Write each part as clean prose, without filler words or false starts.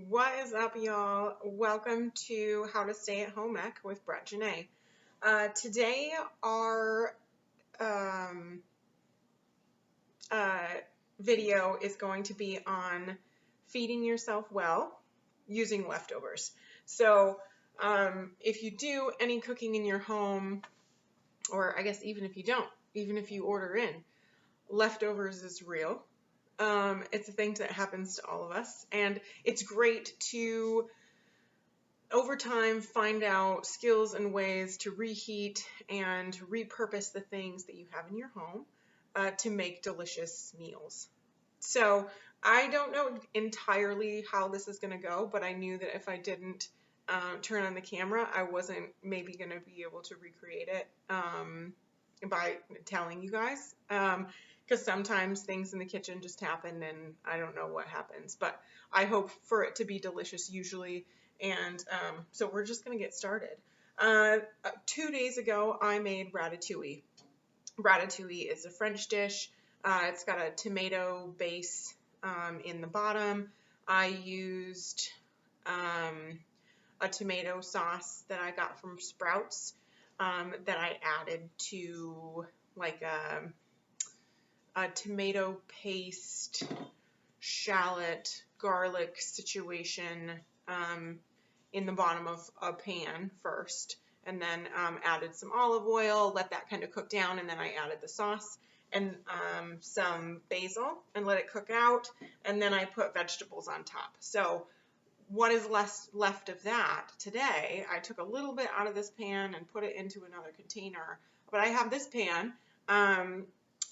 What is up, y'all? Welcome to How to Stay at Home Ec with Brett Jenae. Today, our um, uh, video is going to be on feeding yourself well using leftovers. So, if you do any cooking in your home, or I guess even if you don't, even if you order in, leftovers is real. It's a thing that happens to all of us, and it's great to over time find out skills and ways to reheat and repurpose the things that you have in your home to make delicious meals. So I don't know entirely how this is going to go, but I knew that if I didn't turn on the camera, I wasn't maybe going to be able to recreate it by telling you guys. Because sometimes things in the kitchen just happen and I don't know what happens. But I hope for it to be delicious usually. And so we're just going to get started. 2 days ago, I made ratatouille. Ratatouille is a French dish. It's got a tomato base in the bottom. I used a tomato sauce that I got from Sprouts that I added to like a tomato paste, shallot, garlic situation in the bottom of a pan first, and then added some olive oil, let that kind of cook down, and then I added the sauce and some basil and let it cook out, and then I put vegetables on top. So what is left of that today, I took a little bit out of this pan and put it into another container, but I have this pan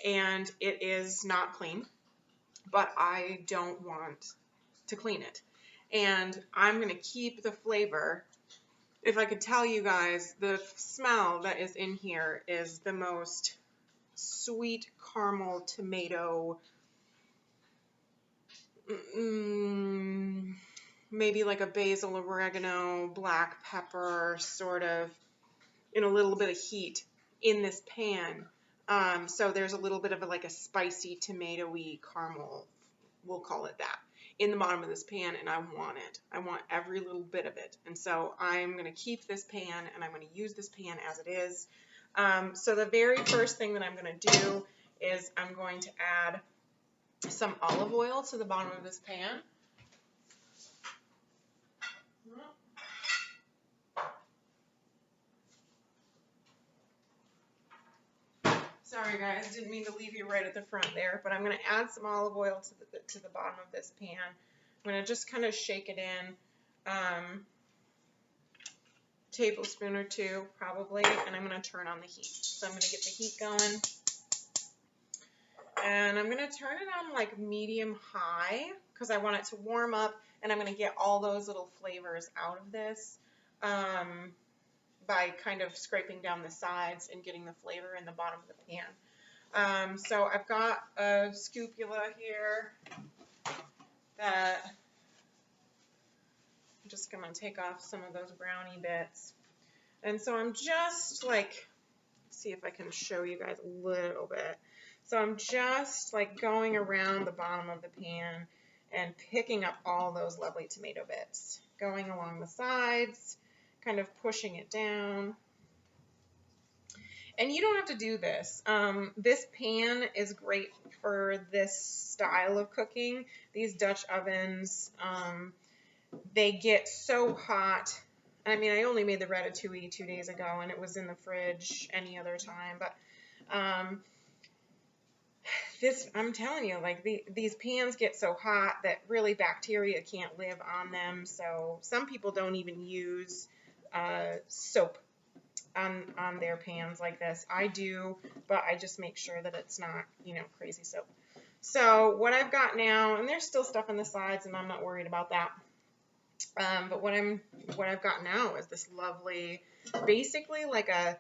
and it is not clean, but I don't want to clean it. And I'm going to keep the flavor. If I could tell you guys, the smell that is in here is the most sweet caramel tomato, maybe like a basil, oregano, black pepper, sort of in a little bit of heat in this pan. So there's a little bit of like a spicy tomatoey caramel, we'll call it that, in the bottom of this pan, and I want it. I want every little bit of it. And so I'm going to keep this pan and I'm going to use this pan as it is. So the very first thing that I'm going to do is I'm going to add some olive oil to the bottom of this pan. Sorry guys, didn't mean to leave you right at the front there, but I'm going to add some olive oil to the bottom of this pan. I'm going to just kind of shake it in, tablespoon or two probably, and I'm going to turn on the heat. So I'm going to get the heat going, and I'm going to turn it on like medium high because I want it to warm up, and I'm going to get all those little flavors out of this by kind of scraping down the sides and getting the flavor in the bottom of the pan. So I've got a scoopula here that I'm just going to take off some of those brownie bits. And so I'm just like, see if I can show you guys a little bit. So I'm just like going around the bottom of the pan and picking up all those lovely tomato bits, going along the sides, kind of pushing it down. And you don't have to do this. This pan is great for this style of cooking. These Dutch ovens, they get so hot. I mean, I only made the ratatouille 2 days ago, and it was in the fridge any other time. But I'm telling you, like these pans get so hot that really bacteria can't live on them. So some people don't even use soap on their pans like this. I do, but I just make sure that it's not, crazy soap. So what I've got now, and there's still stuff on the sides, and I'm not worried about that. But what I've got now is this lovely, basically like I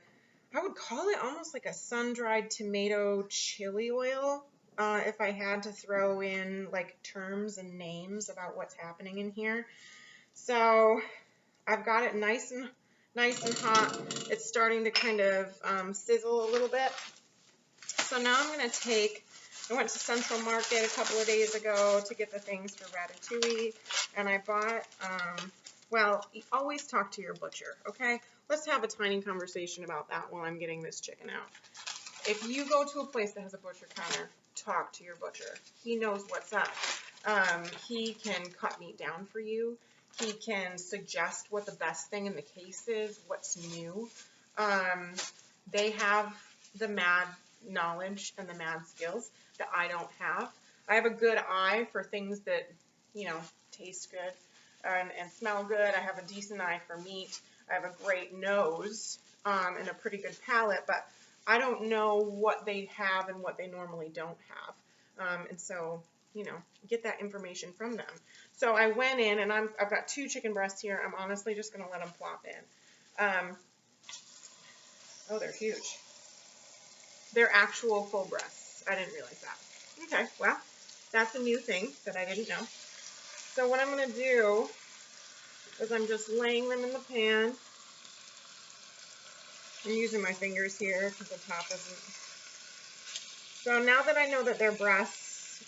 would call it almost like a sun-dried tomato chili oil, if I had to throw in like terms and names about what's happening in here. So I've got it nice and hot. It's starting to kind of sizzle a little bit. So now I'm going to take I went to Central Market a couple of days ago to get the things for ratatouille, and I bought, well, always talk to your butcher, okay? Let's have a tiny conversation about that while I'm getting this chicken out. If you go to a place that has a butcher counter, talk to your butcher. He knows what's up. He can cut meat down for you. He can suggest what the best thing in the case is, what's new. They have the mad knowledge and the mad skills that I don't have. I have a good eye for things that, you know, taste good and smell good. I have a decent eye for meat. I have a great nose and a pretty good palate, but I don't know what they have and what they normally don't have. And so, you know, get that information from them. So I went in, and I've got 2 chicken breasts here. I'm honestly just going to let them plop in. Oh, they're huge. They're actual full breasts. I didn't realize that. Okay, well, that's a new thing that I didn't know. So what I'm going to do is I'm just laying them in the pan. I'm using my fingers here because the top isn't. So now that I know that they're breasts,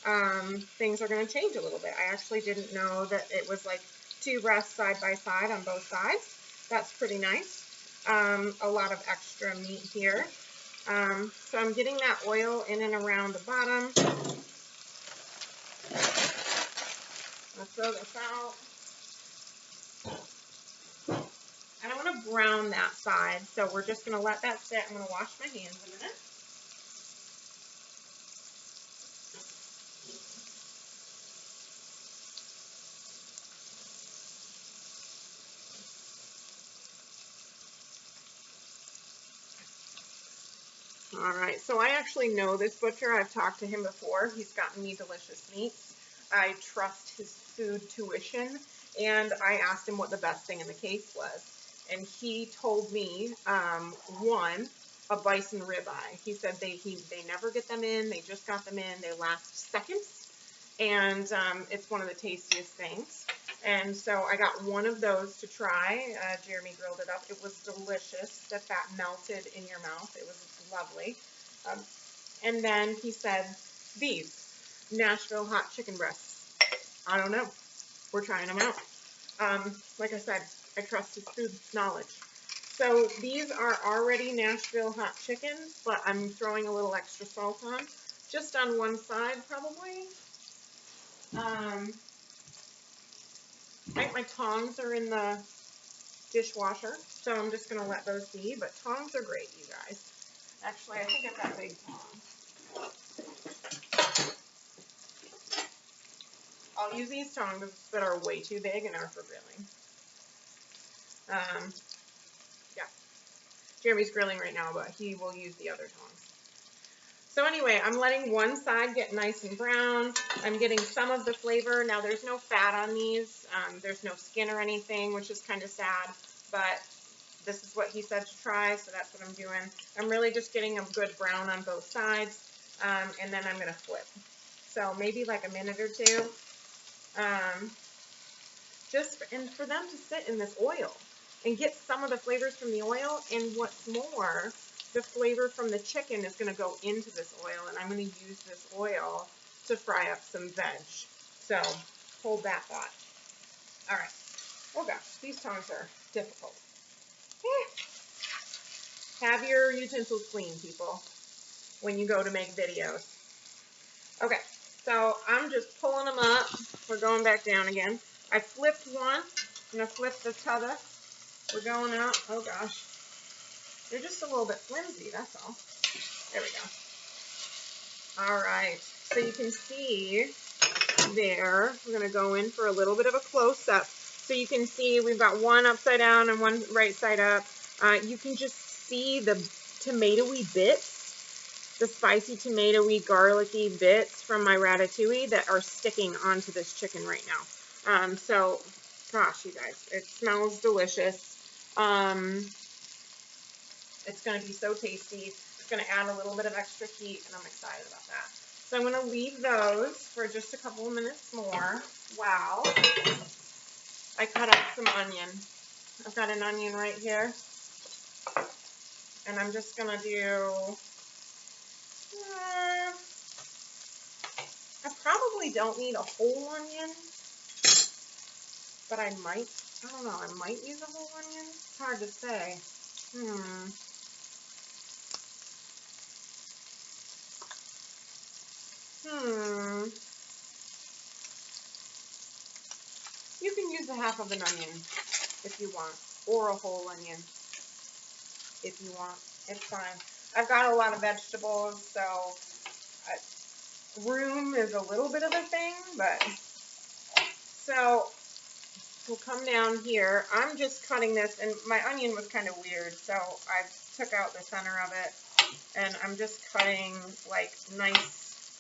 things are going to change a little bit. I actually didn't know that it was like 2 breasts side by side on both sides. That's pretty nice. A lot of extra meat here. So I'm getting that oil in and around the bottom. I'll throw this out. And I want to brown that side, so we're just going to let that sit. I'm going to wash my hands a minute. All right, so I actually know this butcher. I've talked to him before. He's gotten me delicious meats. I trust his food tuition, and I asked him what the best thing in the case was. And he told me, one, a bison ribeye. He said they never get them in. They just got them in. They last seconds, and it's one of the tastiest things. And so I got one of those to try. Jeremy grilled it up. It was delicious. The fat melted in your mouth. It was lovely. And then he said, these Nashville hot chicken breasts. I don't know. We're trying them out. Like I said, I trust his food knowledge. So these are already Nashville hot chickens, but I'm throwing a little extra salt on, just on one side probably. My tongs are in the dishwasher, so I'm just going to let those be, but tongs are great, you guys. Actually, I think I've got big tongs. I'll use these tongs that are way too big and are for grilling. Yeah. Jeremy's grilling right now, but he will use the other tongs. So anyway, I'm letting one side get nice and brown. I'm getting some of the flavor. Now, there's no fat on these. There's no skin or anything, which is kind of sad, but this is what he said to try, so that's what I'm doing. I'm really just getting a good brown on both sides, and then I'm going to flip. So maybe like a minute or 2. And for them to sit in this oil and get some of the flavors from the oil, and what's more, the flavor from the chicken is going to go into this oil, and I'm going to use this oil to fry up some veg. So hold that thought. All right. Oh gosh, these tongs are difficult. Have your utensils clean, people, when you go to make videos. Okay, so I'm just pulling them up. We're going back down again. I flipped one. I'm going to flip the t'other. We're going out. Oh gosh. They're just a little bit flimsy, that's all. There we go. All right, so you can see there, we're going to go in for a little bit of a close-up. So you can see we've got one upside down and one right side up. You can just see the tomatoey bits, the spicy tomatoey, garlicky bits from my ratatouille that are sticking onto this chicken right now. So, gosh, you guys, it smells delicious. It's going to be so tasty. It's going to add a little bit of extra heat, and I'm excited about that. So I'm going to leave those for just a couple of minutes more. Wow. I cut up some onion. I've got an onion right here. And I'm just going to do probably don't need a whole onion, but I don't know, I might use a whole onion. It's hard to say. You can use a half of an onion if you want, or a whole onion if you want. It's fine. I've got a lot of vegetables, so room is a little bit of a thing, but so we'll come down here. I'm just cutting this, and my onion was kind of weird, so I took out the center of it, and I'm just cutting like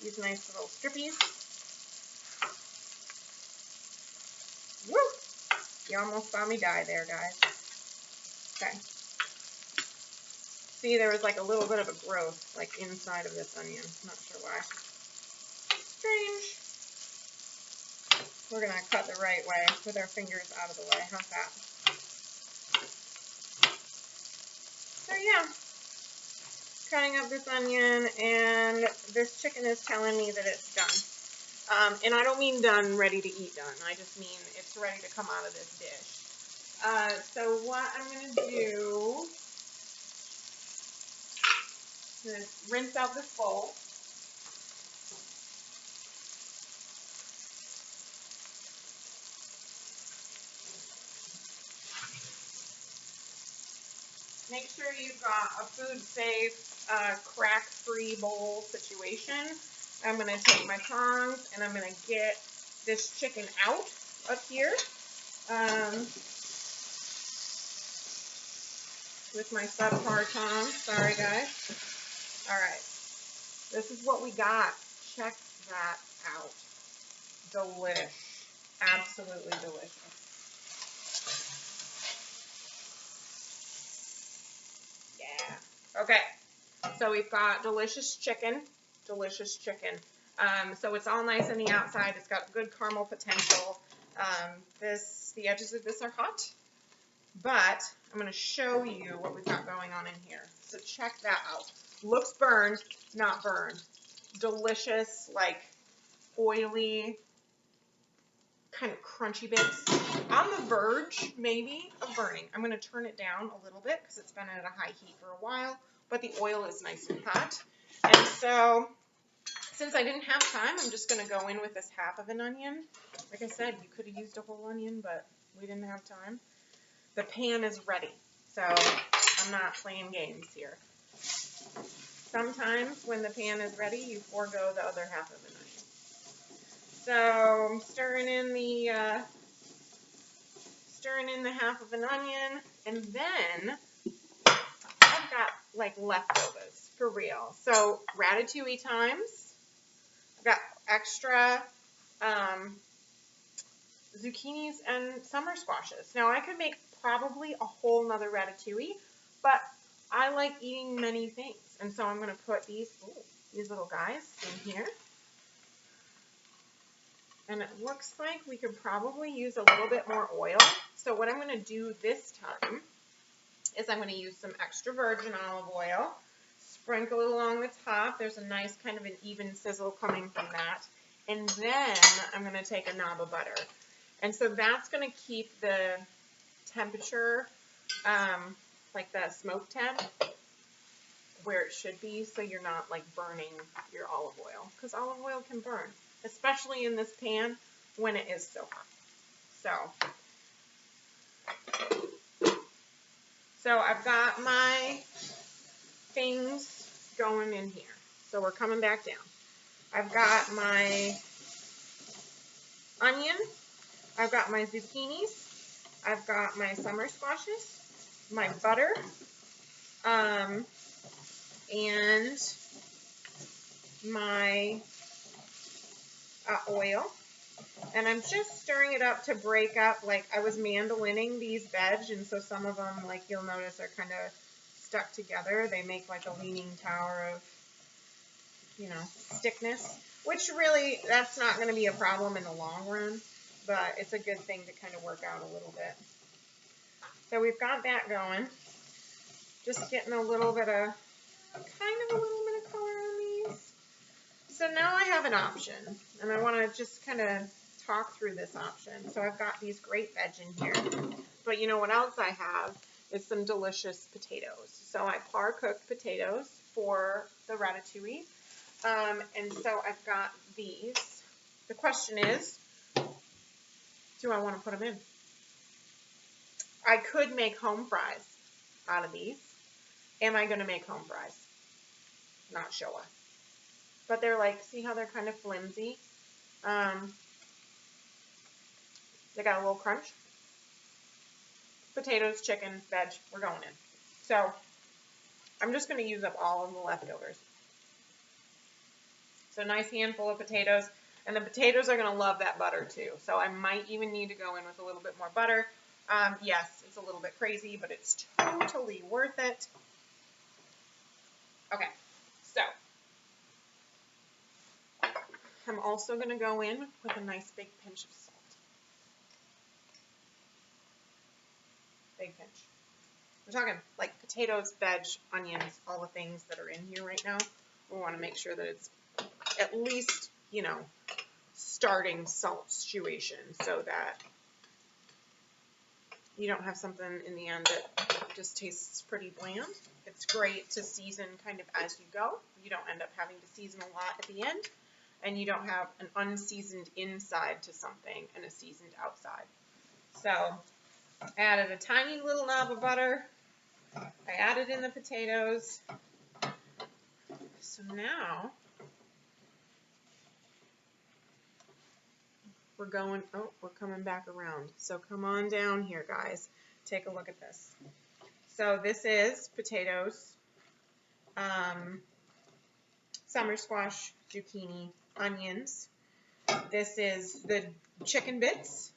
these nice little strippies. Woo! You almost saw me die there, guys. Okay. See, there was like a little bit of a growth like inside of this onion. Not sure why. Strange. We're going to cut the right way with our fingers out of the way. How's that? So yeah, cutting up this onion, and this chicken is telling me that it's done. And I don't mean done, ready to eat done. I just mean it's ready to come out of this dish. So what I'm going to do is rinse out this bowl. Make sure you've got a food-safe, crack-free bowl situation. I'm going to take my tongs and I'm going to get this chicken out of here with my subpar tongs. Sorry, guys. All right. This is what we got. Check that out. Delish. Absolutely delicious. Yeah. Okay. So we've got delicious chicken. Delicious chicken. So it's all nice on the outside. It's got good caramel potential. The edges of this are hot, but I'm going to show you what we've got going on in here. So check that out. Looks burned, not burned. Delicious, like oily, kind of crunchy bits. On the verge, maybe, of burning. I'm going to turn it down a little bit because it's been at a high heat for a while, but the oil is nice and hot. And so, since I didn't have time, I'm just going to go in with this half of an onion. Like I said, you could have used a whole onion, but we didn't have time. The pan is ready, so I'm not playing games here. Sometimes when the pan is ready, you forego the other half of an onion. So I'm stirring in the half of an onion, and then I've got like leftovers for real. So ratatouille times. I've got extra zucchinis and summer squashes. Now I could make probably a whole nother ratatouille, but I like eating many things, and so I'm going to put these little guys in here. And it looks like we could probably use a little bit more oil. So what I'm going to do this time is I'm going to use some extra virgin olive oil, sprinkle it along the top. There's a nice kind of an even sizzle coming from that. And then I'm going to take a knob of butter. And so that's going to keep the temperature, like the smoke temp, where it should be, so you're not like burning your olive oil, because olive oil can burn, especially in this pan when it is so hot. So I've got my things going in here. So we're coming back down. I've got my onion, I've got my zucchinis, I've got my summer squashes, my butter, and my oil. And I'm just stirring it up to break up, like I was mandolining these veg, and so some of them, like you'll notice, are kind of stuck together. They make like a leaning tower of, stickness, which really, that's not going to be a problem in the long run, but it's a good thing to kind of work out a little bit. So we've got that going. Just getting a little bit of color on these. So now I have an option, and I want to just kind of talk through this option. So I've got these great veg in here, but you know what else I have is some delicious potatoes. So I par-cooked potatoes for the ratatouille, and so I've got these. The question is, do I want to put them in? I could make home fries out of these. Am I going to make home fries? Not sure. But they're like, see how they're kind of flimsy? They got a little crunch. Potatoes, chicken, veg, we're going in. So I'm just going to use up all of the leftovers. So a nice handful of potatoes. And the potatoes are going to love that butter too. So I might even need to go in with a little bit more butter. Yes, it's a little bit crazy, but it's totally worth it. Okay, so I'm also going to go in with a nice big pinch of salt. Big pinch. We're talking like potatoes, veg, onions, all the things that are in here right now. We want to make sure that it's at least, you know, starting salt situation so that you don't have something in the end that just tastes pretty bland. It's great to season kind of as you go. You don't end up having to season a lot at the end, and you don't have an unseasoned inside to something and a seasoned outside. So I added a tiny little knob of butter. I added in the potatoes. So now we're coming back around. So come on down here, guys. Take a look at this. So this is potatoes, summer squash, zucchini, onions. This is the chicken bits,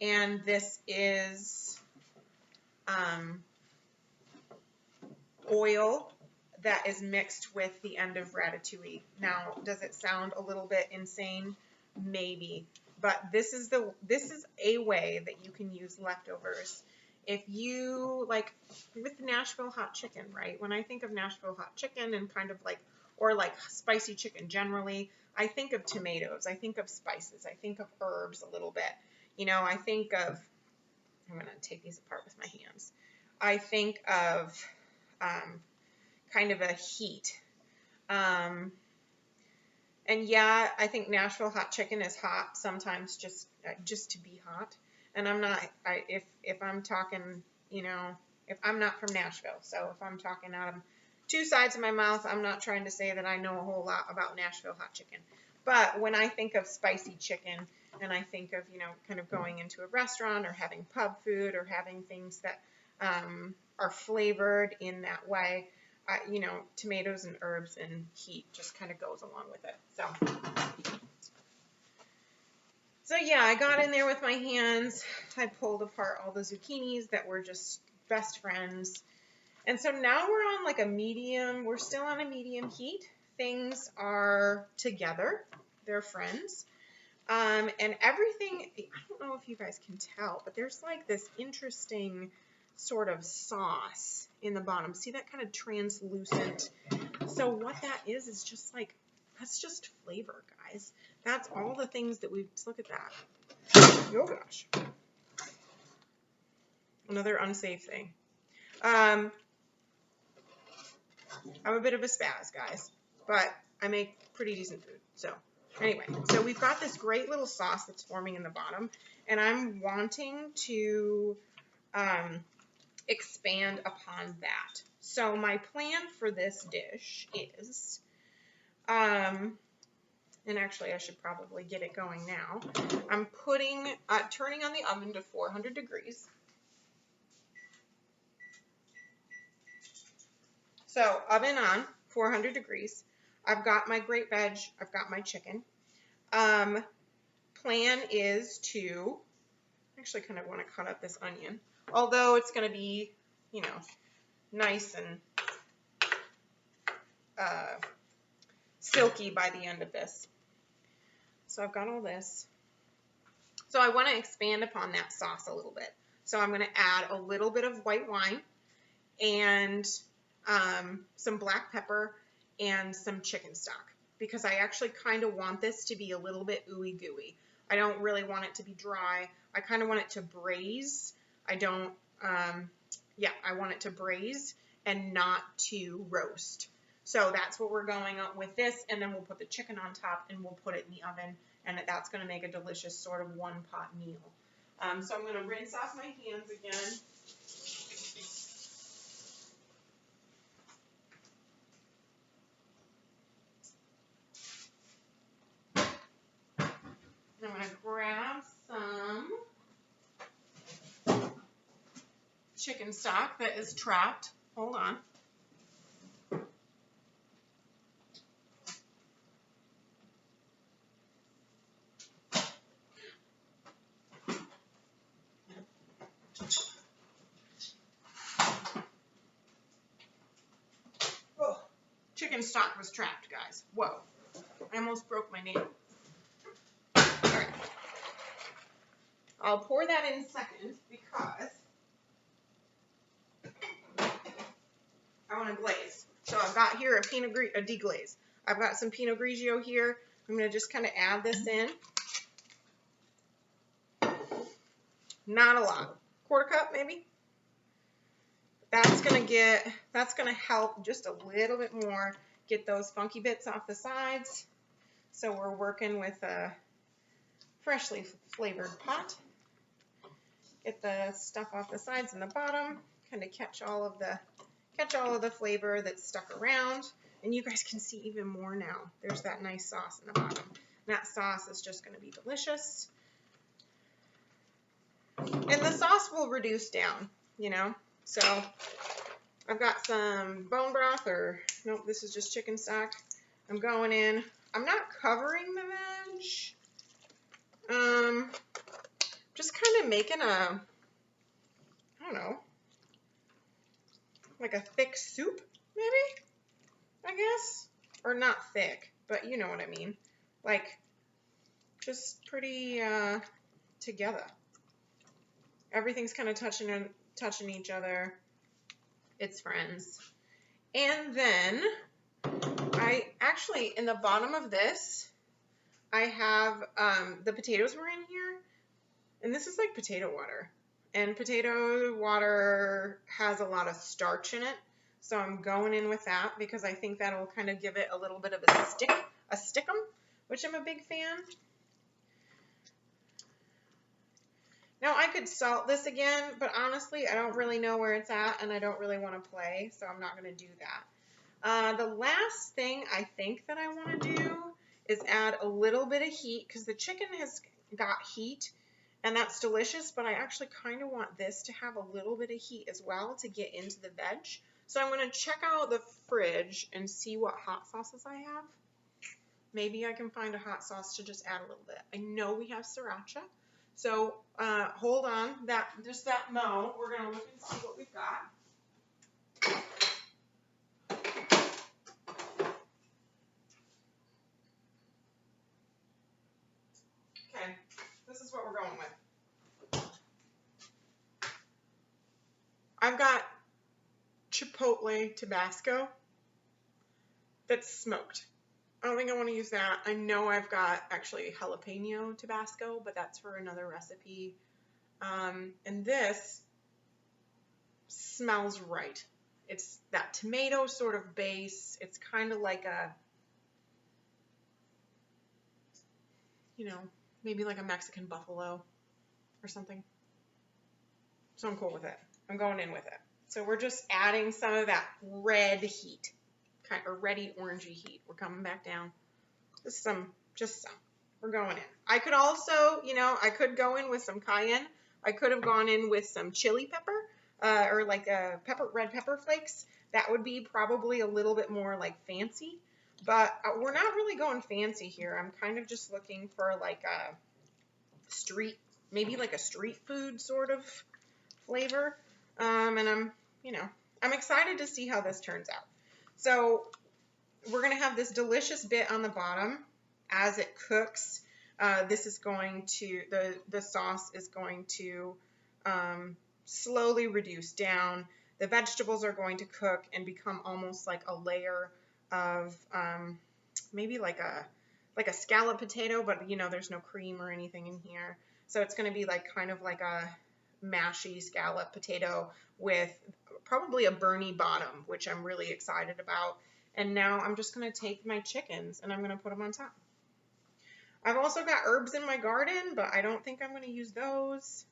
and this is oil that is mixed with the end of ratatouille. Now, does it sound a little bit insane? Maybe. But this is a way that you can use leftovers. If you, like, with Nashville hot chicken, right? When I think of Nashville hot chicken and kind of like, or like spicy chicken generally, I think of tomatoes. I think of spices. I think of herbs a little bit. You know, I think of, I'm going to take these apart with my hands. I think of kind of a heat. And yeah, I think Nashville hot chicken is hot sometimes just to be hot. And I'm not, if I'm talking, you know, if I'm not from Nashville, so if I'm talking out of two sides of my mouth, I'm not trying to say that I know a whole lot about Nashville hot chicken. But when I think of spicy chicken, and I think of, you know, kind of going into a restaurant or having pub food or having things that are flavored in that way, you know, tomatoes and herbs and heat just kind of goes along with it. So yeah, I got in there with my hands. I pulled apart all the zucchinis that were just best friends. And so now we're on like a medium, we're still on a medium heat. Things are together. They're friends. And everything, I don't know if you guys can tell, but there's like this interesting sort of sauce in the bottom. See that kind of translucent? So what that is just like, that's just flavor, guys. That's all the things that we've, look at that. Oh gosh. Another unsafe thing. I'm a bit of a spaz, guys, but I make pretty decent food. So anyway, so we've got this great little sauce that's forming in the bottom, and I'm wanting to expand upon that. So my plan for this dish is, and actually I should probably get it going now. I'm turning on the oven to 400 degrees. So oven on, 400 degrees. I've got my great veg. I've got my chicken. Plan is to, actually kind of want to cut up this onion. Although it's going to be, you know, nice and silky by the end of this. So I've got all this. So I want to expand upon that sauce a little bit. So I'm going to add a little bit of white wine and some black pepper and some chicken stock, because I actually kind of want this to be a little bit ooey gooey. I don't really want it to be dry. I kind of want it to braise. I don't, yeah, I want it to braise and not to roast. So that's what we're going on with this, and then we'll put the chicken on top and we'll put it in the oven, and that's going to make a delicious sort of one-pot meal. So I'm going to rinse off my hands again. I'm going to grab some chicken stock that is trapped. Hold on. Oh, chicken stock was trapped, guys. Whoa. I almost broke my nail. All right. I'll pour that in second because I want to glaze. So I've got here a deglaze. I've got some Pinot Grigio here. I'm going to just kind of add this in. Not a lot. Quarter cup maybe. That's going to help just a little bit more get those funky bits off the sides. So we're working with a freshly flavored pot. Get the stuff off the sides and the bottom, kind of catch all of the flavor that's stuck around. And you guys can see even more now. There's that nice sauce in the bottom. And that sauce is just going to be delicious. And the sauce will reduce down, you know. So I've got some bone broth, or nope, this is just chicken stock. I'm going in. I'm not covering the veg. Just kind of making I don't know, like a thick soup, maybe, I guess. Or not thick, but you know what I mean. Like, just pretty together. Everything's kind of touching each other. It's friends. And then I actually, in the bottom of this, I have the potatoes were in here. And this is like potato water. And potato water has a lot of starch in it. So I'm going in with that because I think that'll kind of give it a little bit of a stickum, which I'm a big fan. Now I could salt this again, but honestly, I don't really know where it's at and I don't really want to play, so I'm not going to do that. The last thing I think that I want to do is add a little bit of heat because the chicken has got heat. And that's delicious, but I actually kind of want this to have a little bit of heat as well to get into the veg. So I'm going to check out the fridge and see what hot sauces I have. Maybe I can find a hot sauce to just add a little bit. I know we have sriracha. So hold on, just that mo. We're going to look and see what we've got. Okay. This is what we're going with. I've got Chipotle Tabasco that's smoked. I don't think I want to use that. I know I've got actually jalapeno Tabasco, but that's for another recipe. And this smells right. It's that tomato sort of base. It's kind of like a, you know, maybe like a Mexican buffalo or something. So I'm cool with it. I'm going in with it. So we're just adding some of that red heat, or reddy orangey heat. We're coming back down. Just some. We're going in. I could also, you know, I could go in with some cayenne. I could have gone in with some chili pepper, or like red pepper flakes. That would be probably a little bit more like fancy. But we're not really going fancy here. I'm kind of just looking for like a maybe like a street food sort of flavor. And I'm excited to see how this turns out. So we're going to have this delicious bit on the bottom as it cooks. This is going to, the sauce is going to slowly reduce down. The vegetables are going to cook and become almost like a layer of maybe like a scallop potato, but you know, there's no cream or anything in here. So it's going to be like kind of like a mashy scallop potato with probably a burny bottom, which I'm really excited about. And now I'm just going to take my chickens and I'm going to put them on top. I've also got herbs in my garden, but I don't think I'm going to use those.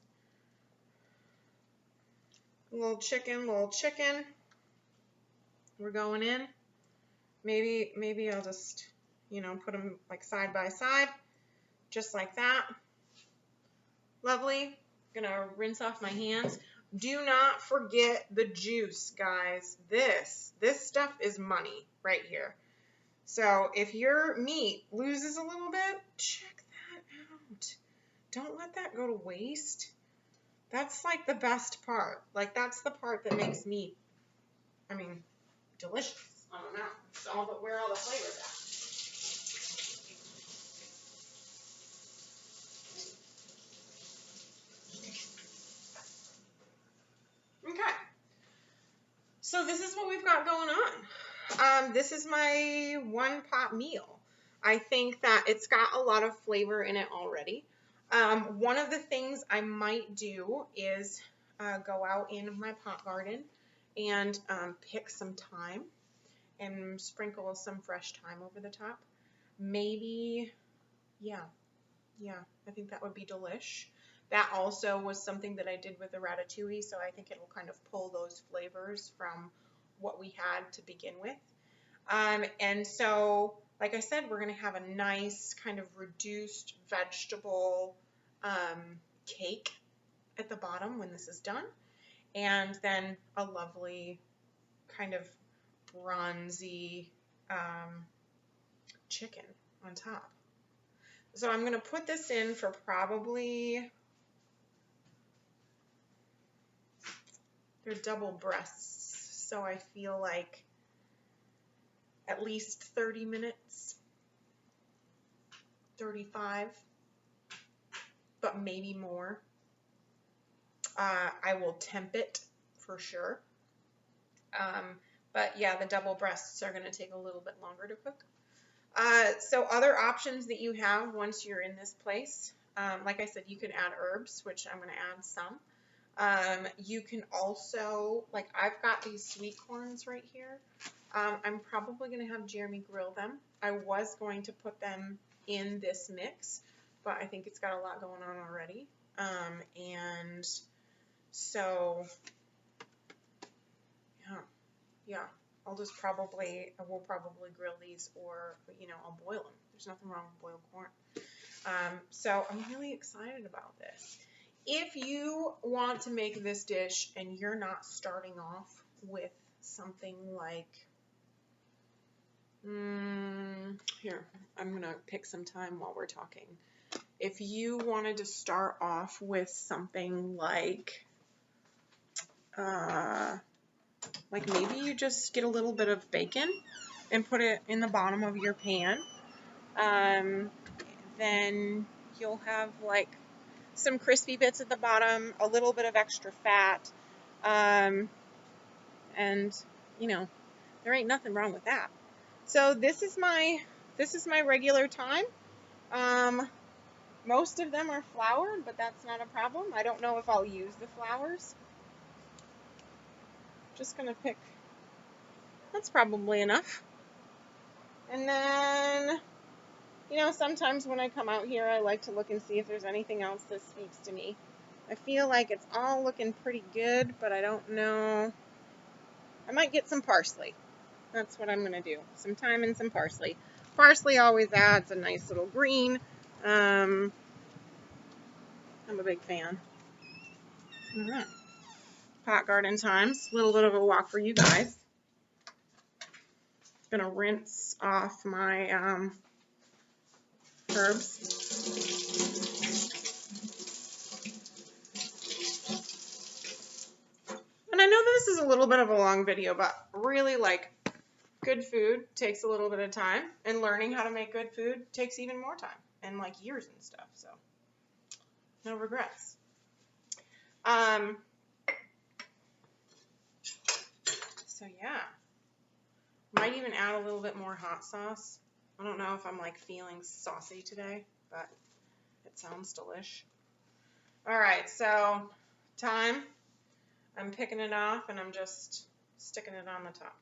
Little chicken. We're going in. Maybe I'll just, you know, put them like side by side, just like that. Lovely. Gonna rinse off my hands. Do not forget the juice, guys. This stuff is money right here. So if your meat loses a little bit, check that out. Don't let that go to waste. That's like the best part. Like that's the part that makes meat, I mean, delicious. I don't know. It's all but where all the flavors at. Okay. So this is what we've got going on. This is my one pot meal. I think that it's got a lot of flavor in it already. One of the things I might do is go out in my pot garden and pick some thyme and sprinkle some fresh thyme over the top. Maybe, yeah, I think that would be delish. That also was something that I did with the ratatouille, so I think it will kind of pull those flavors from what we had to begin with. And so, like I said, we're going to have a nice kind of reduced vegetable cake at the bottom when this is done, and then a lovely kind of bronzy chicken on top. So I'm going to put this in for probably, they're double breasts, so I feel like at least 30 minutes, 35, but maybe more. I will temp it for sure. But yeah, the double breasts are going to take a little bit longer to cook. So other options that you have once you're in this place, like I said, you can add herbs, which I'm going to add some. You can also, like I've got these sweet corns right here. I'm probably going to have Jeremy grill them. I was going to put them in this mix, but I think it's got a lot going on already. And so, yeah, I will probably grill these, or, you know, I'll boil them. There's nothing wrong with boiled corn. So I'm really excited about this. If you want to make this dish and you're not starting off with something like, here, I'm going to pick some thyme while we're talking. If you wanted to start off with something like maybe you just get a little bit of bacon and put it in the bottom of your pan, then you'll have like some crispy bits at the bottom, a little bit of extra fat, and you know, there ain't nothing wrong with that. So this is my regular thyme. Most of them are floured, but that's not a problem. I don't know if I'll use the flours. Just gonna pick, that's probably enough. And then, you know, sometimes when I come out here, I like to look and see if there's anything else that speaks to me. I feel like it's all looking pretty good, but I don't know. I might get some parsley. That's what I'm going to do. Some thyme and some parsley. Parsley always adds a nice little green. I'm a big fan. All right. Pot garden times. A little bit of a walk for you guys. Going to rinse off my herbs. And I know this is a little bit of a long video, but really, like, good food takes a little bit of time, and learning how to make good food takes even more time, and like years and stuff, so no regrets. So yeah, might even add a little bit more hot sauce I don't know if I'm like feeling saucy today, but it sounds delish. All right, so thyme. I'm picking it off and I'm just sticking it on the top.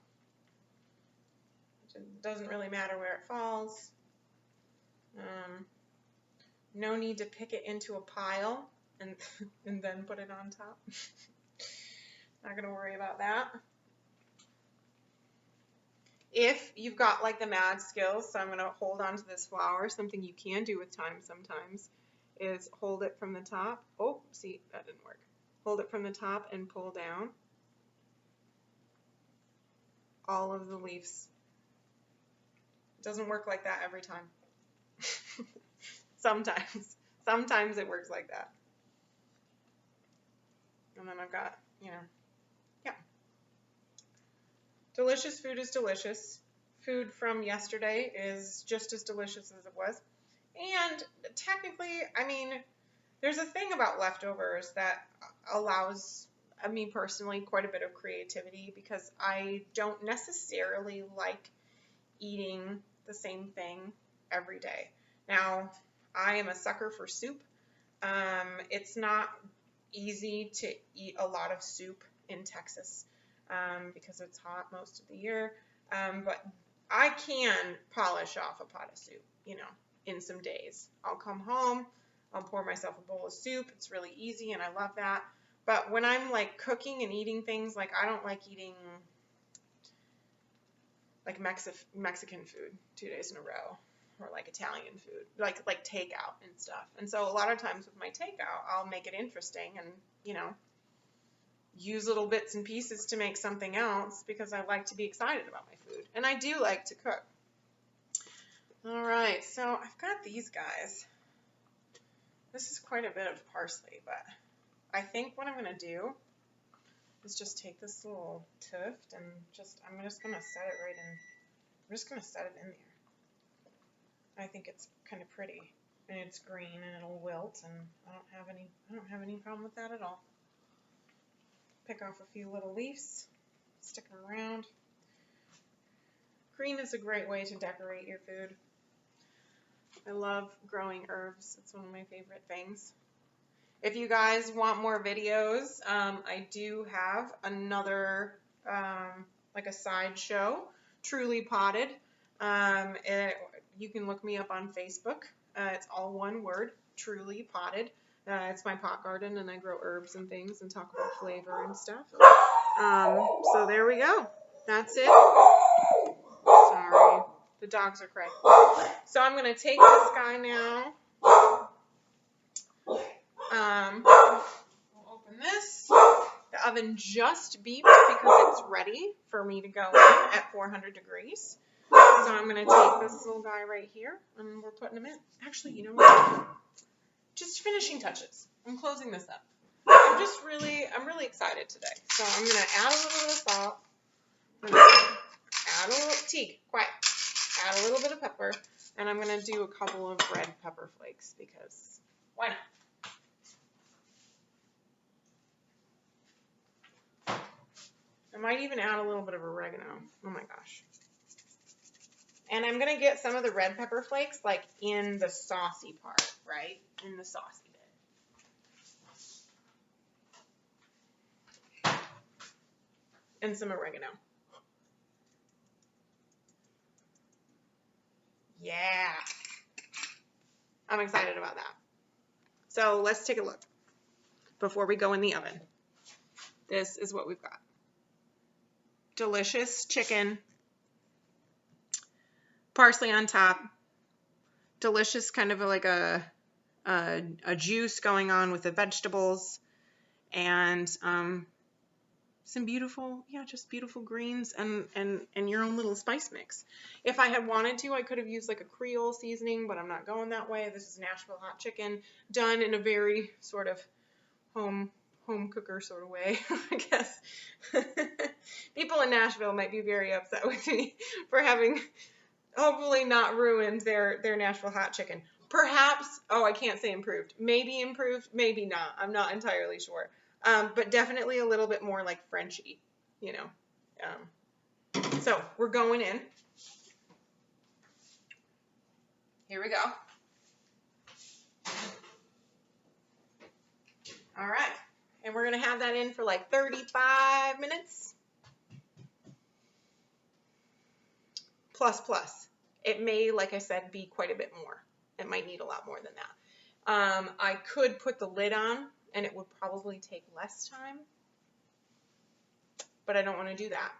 It doesn't really matter where it falls. No need to pick it into a pile and then put it on top. Not gonna worry about that. If you've got like the mad skills, so I'm gonna hold on to this flour. Something you can do with thyme sometimes is hold it from the top. Oh, see, that didn't work. Hold it from the top and pull down all of the leaves. It doesn't work like that every time. Sometimes it works like that. And then I've got, you know, yeah. Delicious food is delicious. Food from yesterday is just as delicious as it was. And technically, I mean, there's a thing about leftovers that allows me personally quite a bit of creativity because I don't necessarily like eating the same thing every day. Now, I am a sucker for soup. It's not easy to eat a lot of soup in Texas because it's hot most of the year. But I can polish off a pot of soup, you know, in some days. I'll come home, I'll pour myself a bowl of soup. It's really easy and I love that. But when I'm like cooking and eating things, like I don't like eating like Mexican food 2 days in a row, or like Italian food, like takeout and stuff. And so a lot of times with my takeout, I'll make it interesting and, you know, use little bits and pieces to make something else because I like to be excited about my food. And I do like to cook. All right, so I've got these guys. This is quite a bit of parsley, but I think what I'm going to do is just take this little tuft and I'm just going to set it right in. I'm just going to set it in there. I think it's kind of pretty, and it's green and it'll wilt, and I don't have any problem with that at all. Pick off a few little leaves, stick them around. Green is a great way to decorate your food. I love growing herbs. It's one of my favorite things. If you guys want more videos, I do have another, like a side show, Truly Potted. You can look me up on Facebook. It's all one word, Truly Potted. It's my pot garden, and I grow herbs and things and talk about flavor and stuff. So there we go. That's it. Sorry, the dogs are crying. So I'm going to take this guy now. We'll open this. The oven just beeped because it's ready for me to go in at 400 degrees. So I'm going to take this little guy right here, and we're putting him in. Actually, you know what? Just finishing touches. I'm closing this up. I'm really excited today. So I'm going to add a little bit of salt. I'm going to add a little, Teague, quiet. Add a little bit of pepper, and I'm going to do a couple of red pepper flakes because why not? I might even add a little bit of oregano. Oh my gosh. And I'm going to get some of the red pepper flakes like in the saucy part, right? In the saucy bit. And some oregano. Yeah. I'm excited about that. So let's take a look before we go in the oven. This is what we've got. Delicious chicken. Parsley on top. Delicious kind of like a juice going on with the vegetables. And some beautiful, just beautiful greens and your own little spice mix. If I had wanted to, I could have used like a Creole seasoning, but I'm not going that way. This is Nashville hot chicken done in a very sort of home cooker sort of way, I guess. People in Nashville might be very upset with me for having hopefully not ruined their Nashville hot chicken. Perhaps, I can't say improved. Maybe improved, maybe not. I'm not entirely sure. But definitely a little bit more like Frenchy, you know. So we're going in. Here we go. All right. And we're going to have that in for like 35 minutes. Plus. It may, like I said, be quite a bit more. It might need a lot more than that. I could put the lid on and it would probably take less time. But I don't want to do that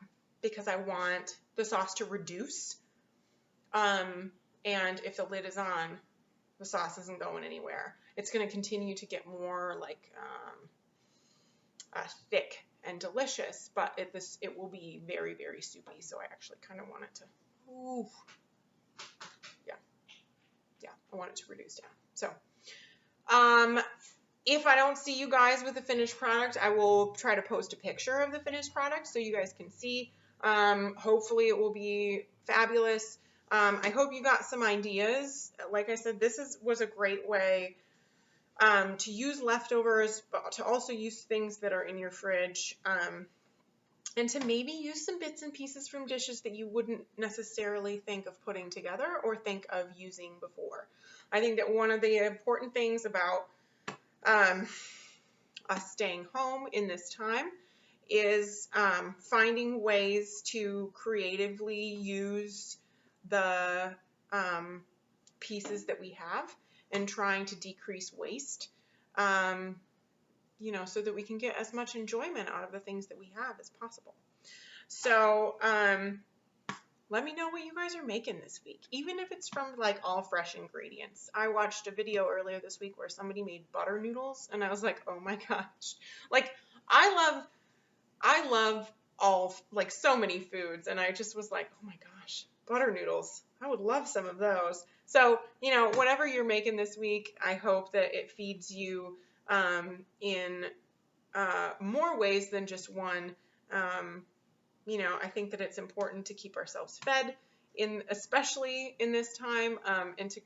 because I want the sauce to reduce. And if the lid is on, the sauce isn't going anywhere. It's going to continue to get more like thick and delicious, but it will be very, very soupy. So I actually kind of want it to, yeah, I want it to reduce down. So, if I don't see you guys with the finished product, I will try to post a picture of the finished product so you guys can see. Hopefully it will be fabulous. I hope you got some ideas. Like I said, was a great way to use leftovers, but to also use things that are in your fridge, and to maybe use some bits and pieces from dishes that you wouldn't necessarily think of putting together or think of using before. I think that one of the important things about us staying home in this time is finding ways to creatively use the pieces that we have and trying to decrease waste, so that we can get as much enjoyment out of the things that we have as possible. So let me know what you guys are making this week, even if it's from like all fresh ingredients. I watched a video earlier this week where somebody made butter noodles, and I was like, oh my gosh. Like, I love all, like, so many foods, and I just was like, oh my gosh, butter noodles. I would love some of those. So, whatever you're making this week, I hope that it feeds you in more ways than just one. I think that it's important to keep ourselves fed, especially in this time, and to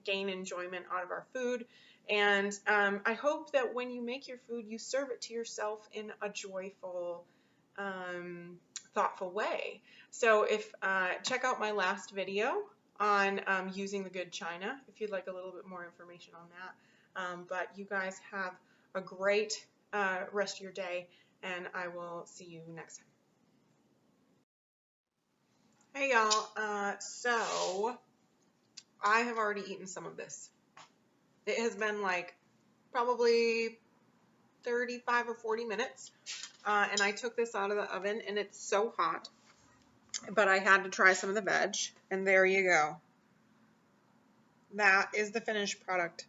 gain enjoyment out of our food. And I hope that when you make your food, you serve it to yourself in a joyful, thoughtful way. So check out my last video on using the good china if you'd like a little bit more information on that. But you guys have a great rest of your day, and I will see you next time. Hey y'all, so I have already eaten some of this. It has been like probably 35 or 40 minutes, and I took this out of the oven, and it's so hot, but I had to try some of the veg, and there you go. That is the finished product.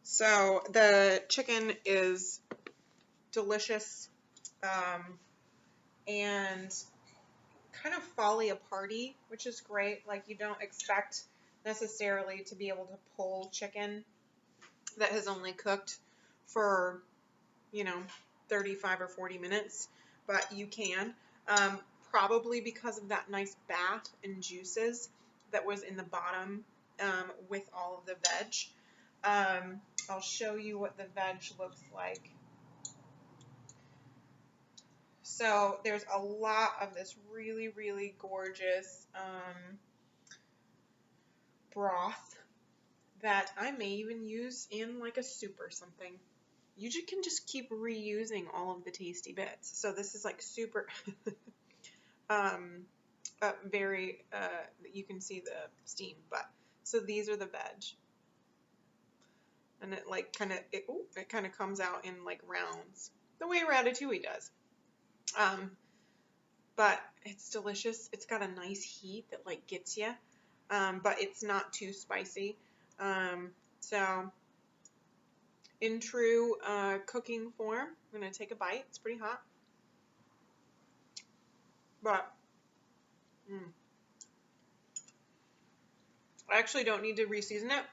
So the chicken is delicious, and kind of falling aparty, which is great. Like, you don't expect necessarily to be able to pull chicken that has only cooked for 35 or 40 minutes, but you can, probably because of that nice bath and juices that was in the bottom with all of the veg. I'll show you what the veg looks like. So there's a lot of this really, really gorgeous broth that I may even use in like a soup or something. You can just keep reusing all of the tasty bits. So this is like super, very, you can see the steam, but so these are the veg. And it like it kind of comes out in like rounds, the way ratatouille does. But it's delicious. It's got a nice heat that like gets you, but it's not too spicy. So in true cooking form, I'm going to take a bite. It's pretty hot. But I actually don't need to reseason it.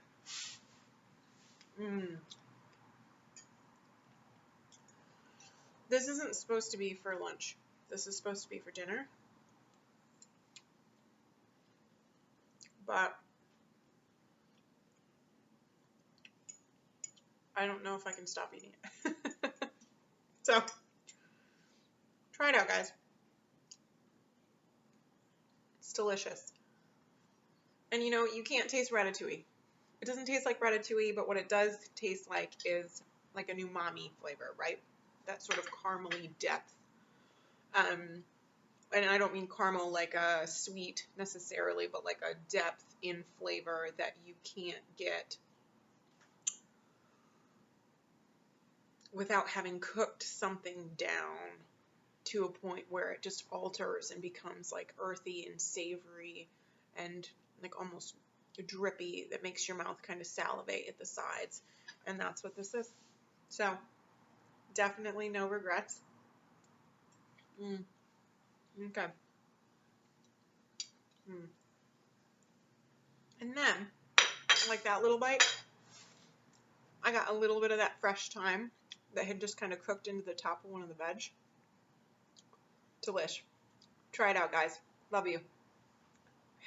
This isn't supposed to be for lunch. This is supposed to be for dinner. But I don't know if I can stop eating it. So try it out, guys. It's delicious. And you know, you can't taste ratatouille. It doesn't taste like ratatouille, but what it does taste like is like an umami flavor, right? That sort of caramely depth. And I don't mean caramel like a sweet necessarily, but like a depth in flavor that you can't get without having cooked something down to a point where it just alters and becomes like earthy and savory and like almost drippy, that makes your mouth kind of salivate at the sides. And that's what this is. So definitely no regrets. Okay. And then, like that little bite, I got a little bit of that fresh thyme that had just kind of cooked into the top of one of the veg. Delish. Try it out, guys. Love you.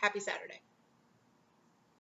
Happy Saturday.